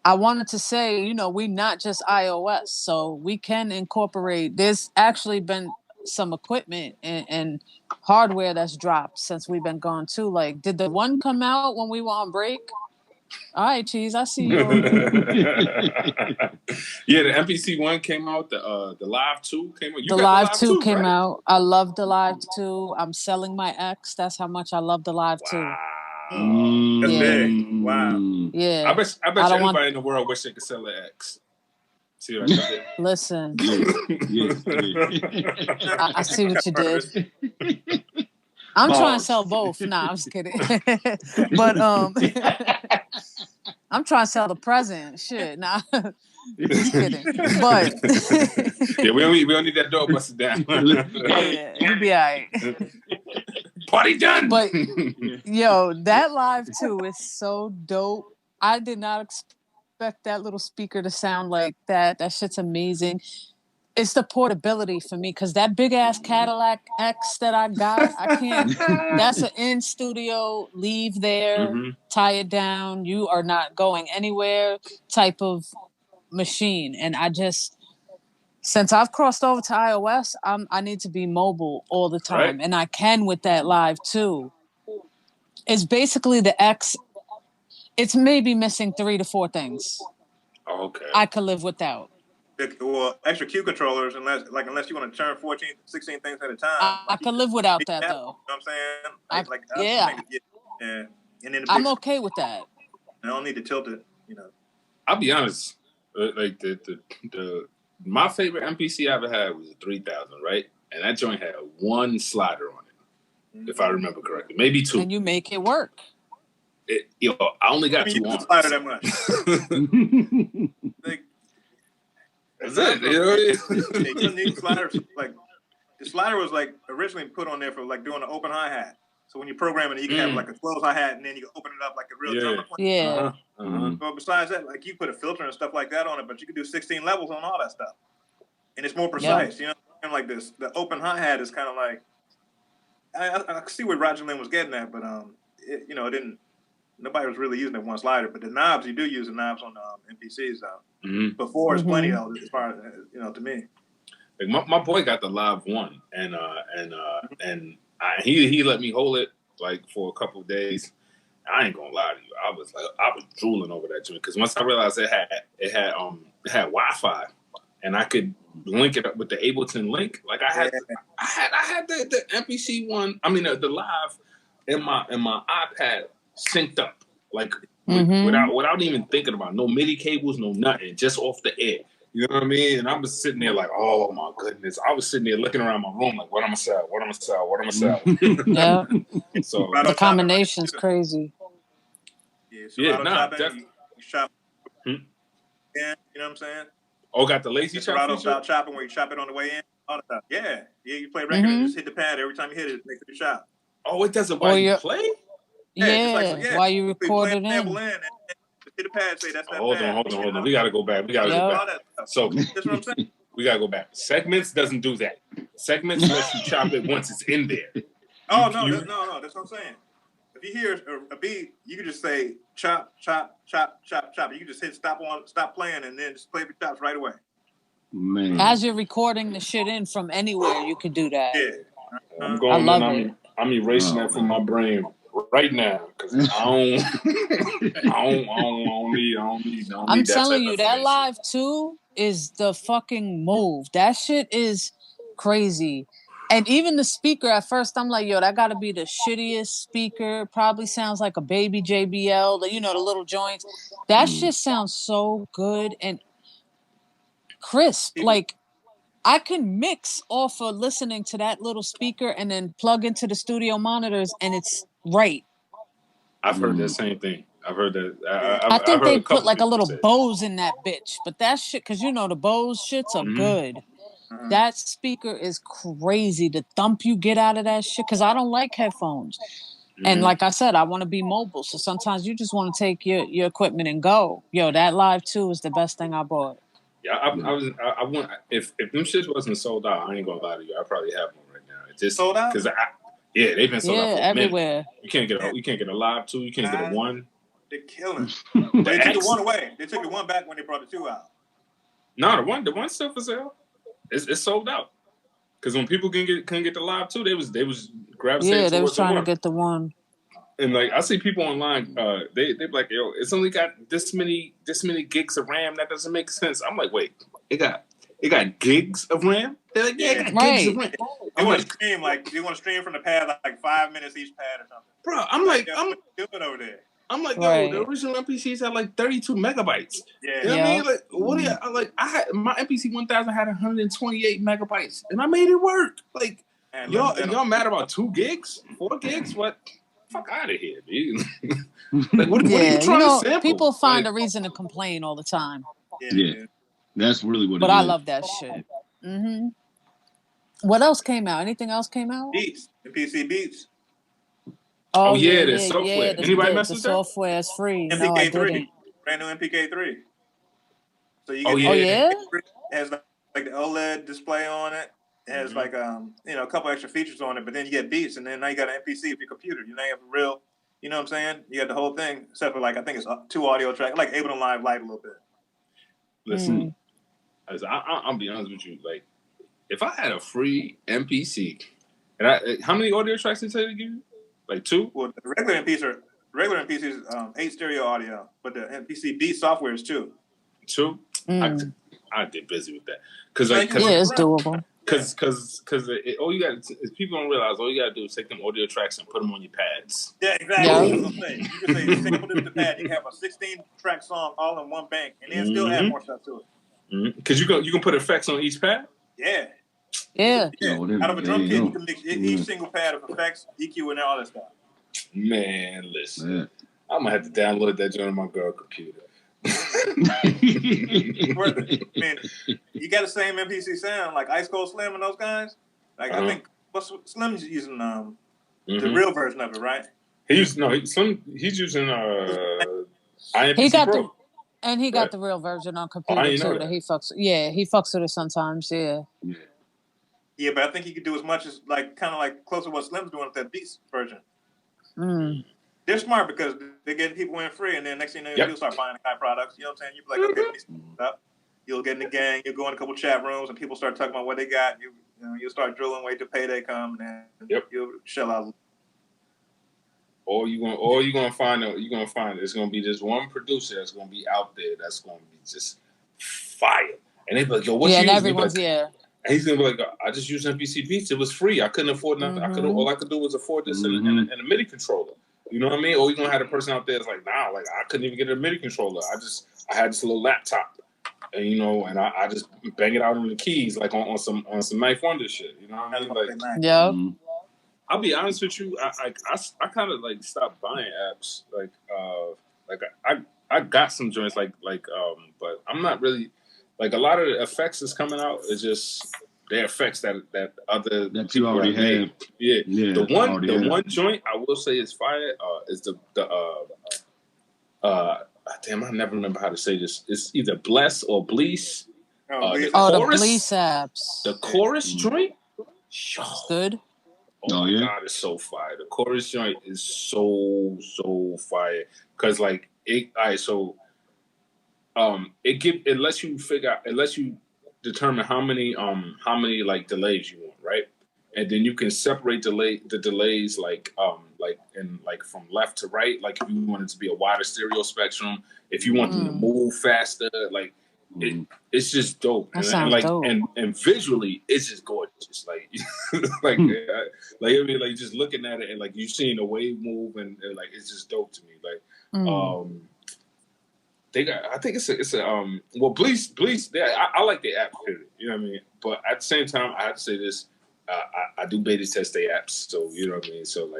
I wanted to say, you know, we not just iOS, so we can incorporate. There's actually been some equipment and hardware that's dropped since we've been gone too. Like, did the one come out when we were on break? All right, Cheese, I see you. Yeah, the MPC1 came out. The Live 2 came out. The Live 2 came out. I love the Live 2. I'm selling my X. That's how much I love the Live 2. That's big. Wow. Yeah. I bet anybody in the world wish they could sell an X. See what I did? Listen. I see what you did. I'm trying to sell both. Nah, I'm just kidding. But I'm trying to sell the present. Shit, nah. Just kidding. But yeah, we don't need that door busted down. Yeah, you'll be all right. Party done. But yo, that Live 2 is so dope. I did not expect that little speaker to sound like that. That shit's amazing. It's the portability for me, because that big ass Cadillac X that I got, I can't. That's an in studio, leave there, tie it down. You are not going anywhere type of machine. And I just, since I've crossed over to iOS, I need to be mobile all the time, and I can with that Live 2. It's basically the X. It's maybe missing 3 to 4 things. Okay. I could live without. Well, extra Q controllers, unless you want to turn 14, 16 things at a time. I could live without that, though. You know what I'm saying? Yeah. And then I'm okay with that. I don't need to tilt it, you know. I'll be honest. Like my favorite MPC I ever had was a 3000, right? And that joint had 1 slider on it, if I remember correctly, maybe 2. And you make it work. I only got 2 arms. Slider that much. That's it. You know what I mean? You need sliders. Like, the slider was like originally put on there for like doing an open hi-hat. So when you program it, you can have like a closed hi-hat, and then you can open it up like a real drummer. Yeah. But besides that, like, you put a filter and stuff like that on it, but you can do 16 levels on all that stuff, and it's more precise. You know, and like this, the open hi-hat is kind of like, I see what Roger Lynn was getting at, but it didn't. Nobody was really using that 1 slider, but the knobs, you do use the knobs on MPCs though. Before it's plenty of, as far as to me. Like my boy got the Live 1, and he let me hold it like for a couple of days. I ain't gonna lie to you, I was drooling over that joint, because once I realized it had Wi-Fi, and I could link it up with the Ableton link. Like I had the MPC one. I mean the Live in my iPad synced up, like without even thinking about no MIDI cables, no nothing, just off the air. You know what I mean? And I was sitting there like, oh my goodness. I was sitting there looking around my room like, what I'm gonna sell? What I'm gonna sell? What I'm gonna sell? Yeah. So the combination's crazy. Definitely. You shop. Yeah, you know what I'm saying? Oh, got the lazy chop Serato style chopping where you chop it on the way in. All that stuff. Yeah, you play record and just hit the pad every time you hit it. It makes it chop. Oh, it does it while you play? Yeah, while you record it in. Hit the pad, say that's that hold pad. on. We gotta go back. So that's what I'm saying. We gotta go back. Segments doesn't do that. Segments lets you chop it once it's in there. Oh no, that's what I'm saying. If you hear a beat, you can just say chop, chop, chop, chop, chop. You can just hit stop playing, and then just play the chops right away. Man. As you're recording the shit in from anywhere, you can do that. Yeah. I'm going. I love it. I'm erasing that from my brain right now, because I don't need. I'm telling you, that Live 2 is the fucking move. That shit is crazy. And even the speaker, at first, I'm like, yo, that got to be the shittiest speaker. Probably sounds like a baby JBL, the little joints. That shit sounds so good. And crisp. Like I can mix off of listening to that little speaker and then plug into the studio monitors, and it's right. I've heard that same thing. I've heard that. I think they put like a little say. Bose in that bitch, but that shit, because you know the Bose shits are good. That speaker is crazy. The thump you get out of that shit, because I don't like headphones. And like I said, I want to be mobile. So sometimes you just want to take your equipment and go. Yo, that Live 2 is the best thing I bought. Yeah, I want if them shits wasn't sold out, I ain't gonna lie to you. I probably have one right now. It's just sold out because they've been sold out for everywhere. You can't get a Live 2. You can't get a 1. They're killing. They took the 1 away. They took the 1 back when they brought the 2 out. No, the one still for sale. It's sold out. Because when people couldn't get the Live 2, they was gravitating. Yeah, they was trying to get the 1. And like I see people online, they be like, yo, it's only got this many gigs of RAM. That doesn't make sense. I'm like, wait, it got gigs of RAM? They're like, yeah, it got gigs of RAM. They want to stream you want to stream from the pad like 5 minutes each pad or something. Bro, I'm like, I'm doing over there. I'm like, yo, the original MPCs had like 32 megabytes. Yeah, you know what I mean? Like, what do you? Like, my MPC 1000 had 128 megabytes, and I made it work. Like, y'all mad about 2 gigs, 4 gigs? What? Fuck out of here, dude. Like, what are you trying to sample? People find a reason to complain all the time. Yeah. That's really what it is. But I love that shit. What else came out? Anything else came out? Beats. MPC Beats. Oh yeah, the software. Anybody mess with that? The software is free. MPK3. No, I didn't. Brand new MPK3. So you get it has like the OLED display on it. It has like a couple extra features on it, but then you get Beats, and then now you got an MPC with your computer. You now you have a real, you know what I'm saying? You got the whole thing, except for like I think it's 2 audio tracks, like Ableton Live Lite a little bit. Listen, I'll be honest with you. Like, if I had a free MPC, and how many audio tracks did they give you? Like 2? Well, the regular MPC is 8 stereo audio, but the MPC Beat software is 2. 2? I get busy with that because it's doable. Because all you got is people don't realize all you got to do is take them audio tracks and put them on your pads. Yeah, exactly. You can say sample this to pad. You can have a 16-track song all in one bank, and then still add more stuff to it. Because you can put effects on each pad. Yeah. Yeah. Out of a drum kit, you can mix each single pad of effects, EQ, and all that stuff. Man, listen, I'm gonna have to download that joint on my girl computer. Worth it. I mean, you got the same MPC sound like Ice Cold Slim and those guys. Like I think Slim's using the real version of it, right? He's using Impcpro. He got the real version on computer too. That he fucks. Yeah, he fucks with it sometimes. Yeah. Yeah, but I think he could do as much as kind of like close to what Slim's doing with that Beats version. They're smart because they're getting people in free, and then next thing you know, you'll start buying Akai products. You know what I'm saying? You'll be like, okay, stuff. You'll get in the gang. You'll go in a couple chat rooms, and people start talking about what they got. You'll start drilling, wait till payday come, and then you'll shell out. Or you're gonna find it's gonna be this one producer that's gonna be out there that's gonna be just fire, and they be like, yo, what's and everyone's And he's gonna be like, I just used MPC Beats. It was free. I couldn't afford nothing. All I could do was afford this and a MIDI controller. You know what I mean? Or you're gonna have a person out there that's like, nah, like I couldn't even get a MIDI controller. I had this little laptop, and and I just bang it out on the keys like on some Knife Wonder shit. You know what I mean? Like, I'll be honest with you. I kind of like stopped buying apps. I got some joints but I'm not really like a lot of the effects that's coming out is just the effects that you already have. Yeah. The one joint I will say is fire is the damn, I never remember how to say this. It's either Bless or Blease. The Blease apps. The chorus joint. It's good. Oh my God, it's so fire. The chorus joint is so fire. Cause like it lets you determine how many like delays you want, right? And then you can separate the delays from left to right. Like if you want it to be a wider stereo spectrum, if you want them to move faster, like it's just dope. Dope. And visually, it's just gorgeous. Like I mean, like just looking at it and like you seeing the wave move and like it's just dope to me. Like They got. I think it's a well, Bleach. I like the app period. You know what I mean. But at the same time, I have to say this. I do beta test their apps, so you know what I mean. So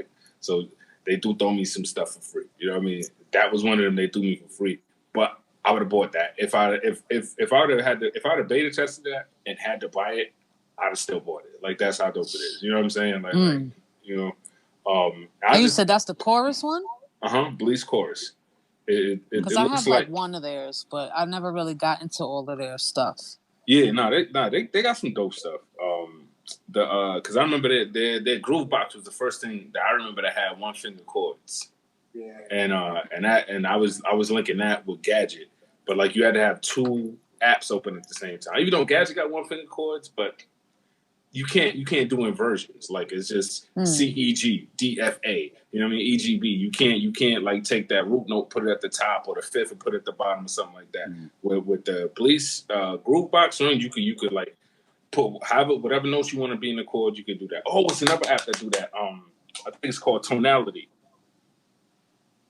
they do throw me some stuff for free. You know what I mean. That was one of them they threw me for free. But I would have bought that if I would have beta tested that and had to buy it, I'd have still bought it. Like that's how dope it is. You know what I'm saying? Like you know. You said that's the chorus one? Bleach chorus. Because I have like one of theirs, but I never really got into all of their stuff. Yeah, they got some dope stuff. Because I remember their groove box was the first thing that I remember that had 1-finger chords. Yeah. And I was linking that with Gadget, but like you had to have two apps open at the same time. Even though Gadget got 1-finger chords, but you can't do inversions. Like it's just C E G D F A. You know what I mean? E G B. You can't like take that root note, put it at the top, or the fifth, and put it at the bottom, or something like that. With the Bleach groove box, you could like put whatever notes you want to be in the chord. You could do that. Oh, it's another app that do that. I think it's called Tonality.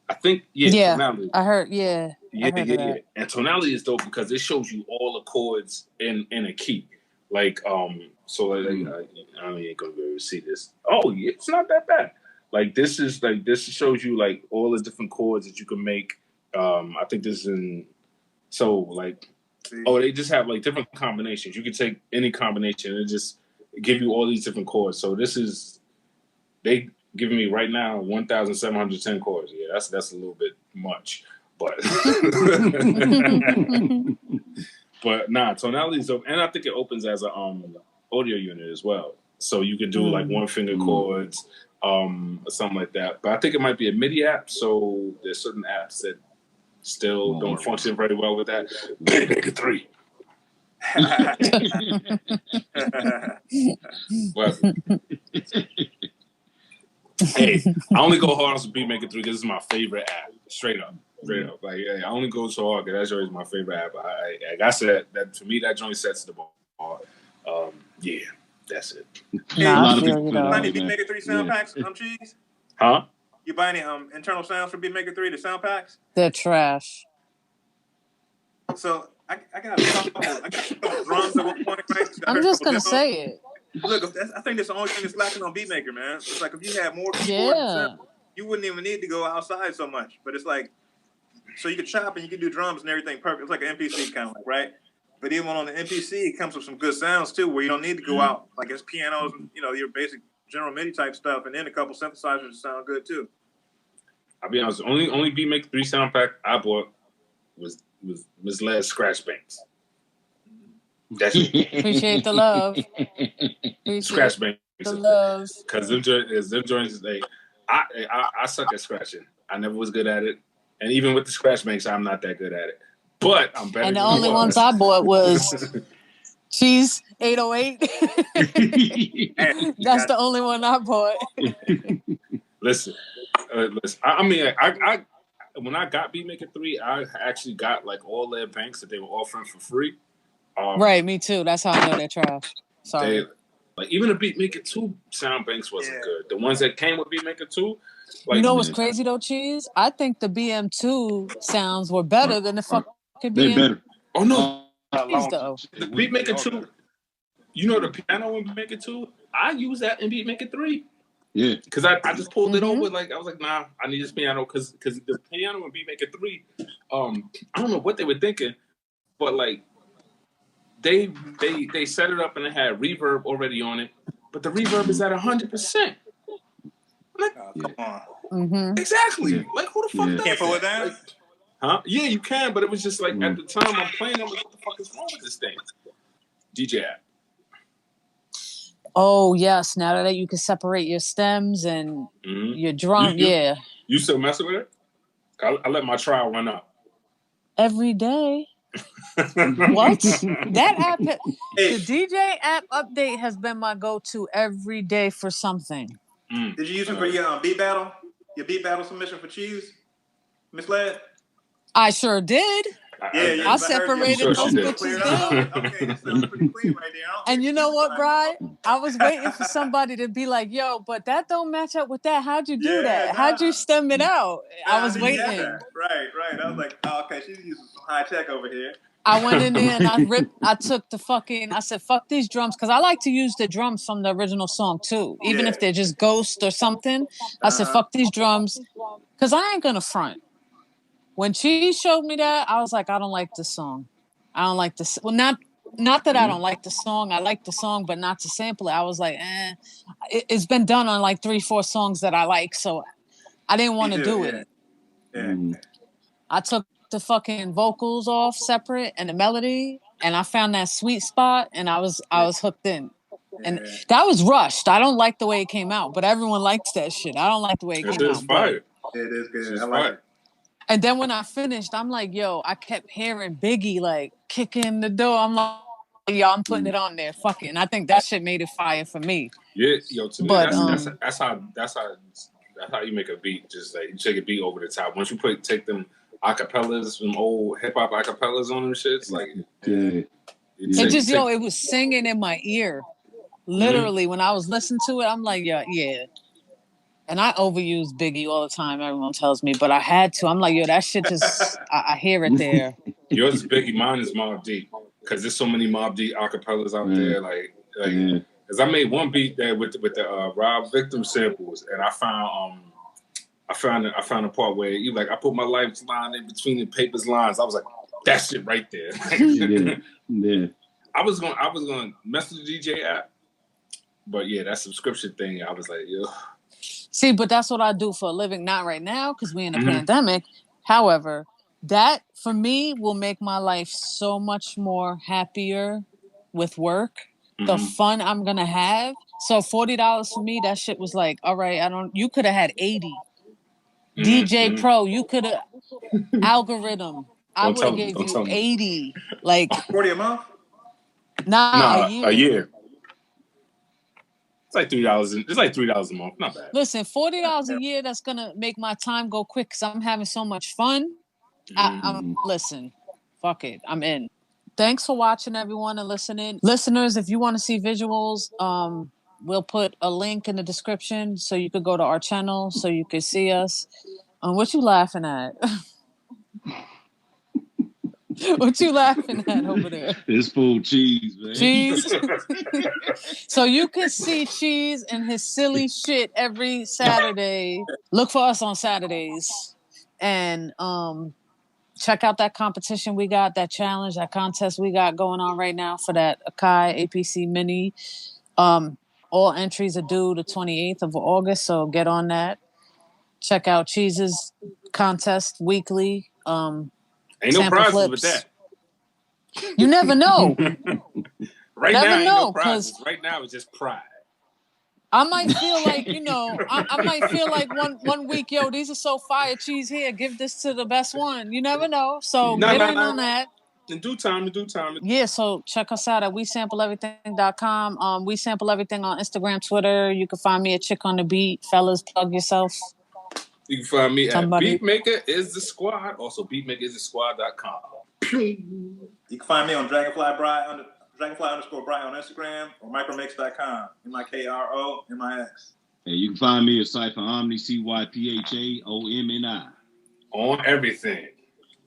I think Tonality. I heard yeah. And Tonality is dope because it shows you all the chords in a key. Like so like, I ain't gonna be able to see this. Oh, it's not that bad. Like this shows you like all the different chords that you can make. I think this is in they just have like different combinations. You can take any combination and just give you all these different chords. So they giving me right now 1,710 chords. Yeah, that's a little bit much, but but nah, Tonality's dope, and I think it opens as a audio unit as well. So you can do like 1-finger chords, something like that. But I think it might be a MIDI app. So there's certain apps that still don't function very well with that. BeatMaker 3. Hey, I only go hard on BeatMaker 3 because this is my favorite app. Straight up. Like, I only go so hard because that's always my favorite app. Like I said, that to me, that joint sets the bar. Yeah, that's it. Hey, a lot of people you buy any BeatMaker 3 sound packs on Cheese? Huh? You buy any internal sounds from BeatMaker 3, the sound packs? They're trash. So I got a couple drums at one point. Right? I'm just gonna say it. Look, I think that's the only thing that's lacking on BeatMaker, man. It's like if you had more keyboards, you wouldn't even need to go outside so much. But it's like, so you could chop and you could do drums and everything perfect. It's like an MPC kind of like, right? But even on the MPC, it comes with some good sounds too, where you don't need to go out. Like it's pianos and your basic general MIDI type stuff, and then a couple synthesizers that sound good too. I'll be honest, only BeatMaker 3 sound pack I bought was Ms.LeD Scratch Banks. That's Appreciate the love. Scratch Banks. The love. Because them joints, I suck at scratching. I never was good at it. And even with the Scratch Banks, I'm not that good at it. But I'm better. And the only ones I bought was Cheese 808. That's the only one I bought. Listen. I mean, I when I got BeatMaker 3, I actually got like all their banks that they were offering for free. Right, me too. That's how I know they're trash. Sorry. Like even the BeatMaker 2 sound banks wasn't good. The ones that came with BeatMaker 2. Like, you know what's crazy though, Cheese? I think the BM2 sounds were better than the fucking BM. They're better. Oh no. The BeatMaker 2. You know the piano in BeatMaker 2? I use that in BeatMaker 3. Yeah. Because I just pulled it over. Like I was like, nah, I need this piano because the piano in BeatMaker 3, I don't know what they were thinking, but like they set it up and it had reverb already on it, but the reverb is at 100%. Like, come on. Mm-hmm. Exactly. Yeah. Like who the fuck does can't pull it that? down? Like, huh? Yeah, you can, but it was just like at the time I'm playing, I'm like, what the fuck is wrong with this thing? DJ app. Oh yes, now that you can separate your stems and your drum, You still messing with it? I let my trial run up. Every day. What? That app, the DJ app update has been my go-to every day for something. Did you use it for your beat battle? Your beat battle submission for Cheese? Ms.LeD? I sure did. I separated those bitches down. Okay, this sounds pretty clean right there. And you know what, Bri? I was waiting for somebody to be like, yo, but that don't match up with that. How'd you do that? How'd you stem it out? I was waiting. Right. I was like, oh, okay, she's using some high tech over here. I went in there and I took I said, fuck these drums. Cause I like to use the drums from the original song too. Even if they're just Ghost or something. I said, fuck these drums. Cause I ain't gonna front. When she showed me that, I was like, I don't like this song. I don't like this. Well, not that I don't like the song. I like the song, but not to sample it. I was like, it's been done on like 3-4 songs that I like. So I didn't want to do it. Yeah. I took the fucking vocals off separate and the melody, and I found that sweet spot, and I was hooked in. And that was rushed. I don't like the way it came out, but everyone likes that shit. I don't like the way it came out. Fire. It is good. I like it. And then when I finished, I'm like, yo, I kept hearing Biggie like kicking the door. I'm like, yo, I'm putting it on there. Fuck it. And I think that shit made it fire for me. Yeah, yo, to me, that's how you make a beat. Just like you take a beat over the top. Once you take them acapellas, some old hip hop acapellas on them shits, like it was singing in my ear. Literally, when I was listening to it, I'm like, yeah. And I overuse Biggie all the time. Everyone tells me, but I had to. I'm like, yo, that shit just I hear it there. Yours is Biggie, mine is Mobb Deep, because there's so many Mobb Deep acapellas out there. Like, because I made one beat there with the Rob Victim samples, and I found a part where you like I put my lifeline in between the paper's lines. I was like, that shit right there. I was going mess with the DJ app, but yeah, that subscription thing. I was like, yo. See, but that's what I do for a living. Not right now because we're in a pandemic. However, that for me will make my life so much more happier with work. The fun I'm gonna have. So $40 for me, that shit was like, all right, you could have had 80. DjayPro, you could have algorithm. I would have gave you 80. Like 40 a month? Nah, a year. It's like $3. It's like $3 a month. Not bad. Listen, $40 a year. That's gonna make my time go quick because I'm having so much fun. Listen, fuck it. I'm in. Thanks for watching, everyone, and listening. Listeners, if you want to see visuals, we'll put a link in the description so you could go to our channel so you could see us. What you laughing at? What you laughing at over there? It's full cheese, man. Cheese. So you can see Cheese and his silly shit every Saturday. Look for us on Saturdays. And check out that competition we got, that challenge, that contest we got going on right now for that Akai APC Mini. All entries are due the 28th of August, so get on that. Check out Cheese's contest weekly. Ain't no prizes with that. You never know. Right now, ain't no prizes. Right now, it's just pride. I might feel like, I might feel like one week, yo, these are so fire, Cheese here. Give this to the best one. You never know. So get in on that. In due time. Yeah, so check us out at WeSampleEverything.com. We Sample Everything on Instagram, Twitter. You can find me at Chick on the Beat. Fellas, plug yourself. You can find me at BeatMakeristhesquad, also BeatMakeristhesquad.com. You can find me on DragonFlyBry, Dragonfly_Bry on Instagram, or Micromix.com, MIKROMIX. And you can find me at Cypha Omni, CYPHAOMNI. On everything.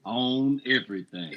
On everything.